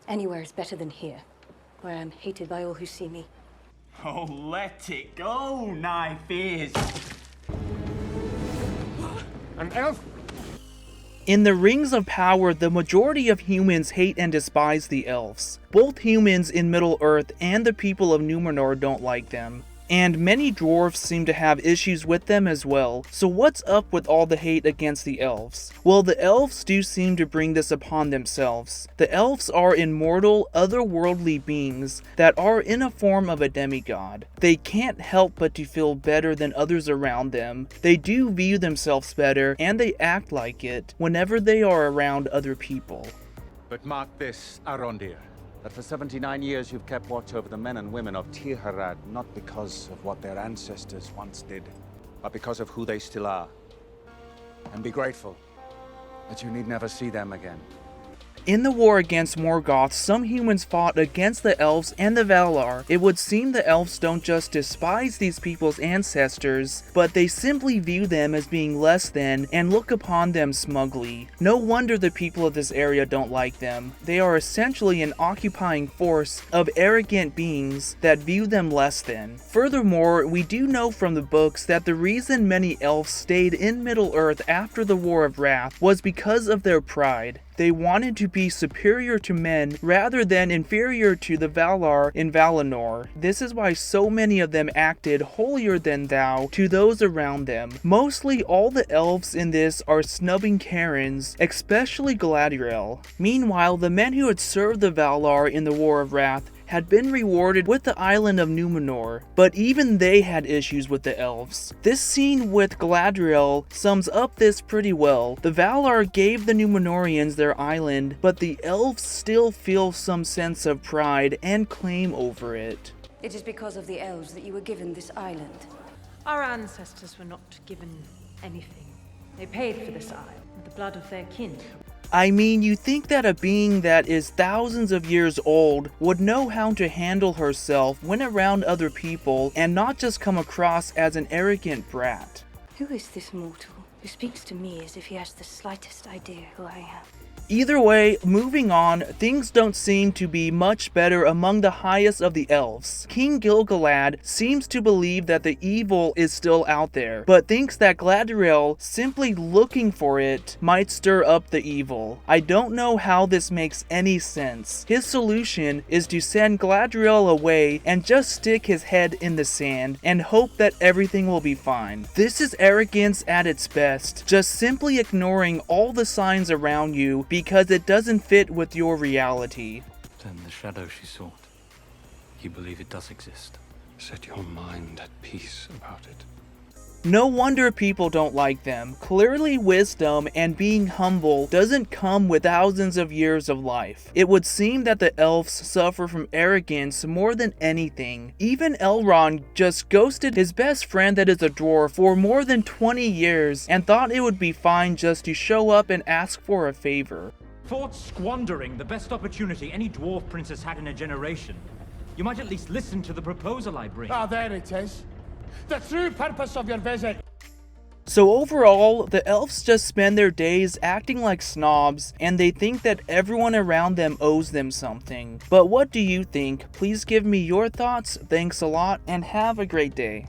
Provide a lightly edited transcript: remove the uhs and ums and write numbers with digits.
Anywhere is better than here, where I'm hated by all who see me. Oh, let it go, knife is. An elf? In the Rings of Power, the majority of humans hate and despise the elves. Both humans in Middle-earth and the people of Numenor don't like them. And many dwarves seem to have issues with them as well. So what's up with all the hate against the elves? Well, the elves do seem to bring this upon themselves. The elves are immortal, otherworldly beings that are in a form of a demigod. They can't help but to feel better than others around them. They do view themselves better, and they act like it whenever they are around other people. But mark this, Arondir, that for 79 years you've kept watch over the men and women of Tirharad, not because of what their ancestors once did, but because of who they still are. And be grateful that you need never see them again. In the war against Morgoth, some humans fought against the elves and the Valar. It would seem the elves don't just despise these people's ancestors, but they simply view them as being less than and look upon them smugly. No wonder the people of this area don't like them. They are essentially an occupying force of arrogant beings that view them less than. Furthermore, we do know from the books that the reason many elves stayed in Middle-earth after the War of Wrath was because of their pride. They wanted to be superior to men rather than inferior to the Valar in Valinor. This is why so many of them acted holier than thou to those around them. Mostly all the elves in this are snubbing Karens, especially Galadriel. Meanwhile, the men who had served the Valar in the War of Wrath had been rewarded with the island of Numenor, but even they had issues with the elves. This scene with Galadriel sums up this pretty well. The Valar gave the Numenorians their island, but the elves still feel some sense of pride and claim over it. It is because of the elves that you were given this island. Our ancestors were not given anything. They paid for this isle with the blood of their kin. I mean, you think that a being that is thousands of years old would know how to handle herself when around other people and not just come across as an arrogant brat. Who is this mortal who speaks to me as if he has the slightest idea who I am? Either way, moving on, things don't seem to be much better among the highest of the elves. King Gil-galad seems to believe that the evil is still out there, but thinks that Galadriel simply looking for it might stir up the evil. I don't know how this makes any sense. His solution is to send Galadriel away and just stick his head in the sand and hope that everything will be fine. This is arrogance at its best, just simply ignoring all the signs around you because it doesn't fit with your reality. Then the shadow she sought, you believe it does exist? Set your mind at peace about it. No wonder people don't like them. Clearly, wisdom and being humble doesn't come with thousands of years of life. It would seem that the elves suffer from arrogance more than anything. Even Elrond just ghosted his best friend that is a dwarf for more than 20 years and thought it would be fine just to show up and ask for a favor. For squandering the best opportunity any dwarf princess had in a generation, you might at least listen to the proposal I bring. Ah, there it is. The true purpose of your visit. So overall, the elves just spend their days acting like snobs, and they think that everyone around them owes them something. But what do you think? Please give me your thoughts. Thanks a lot, and have a great day.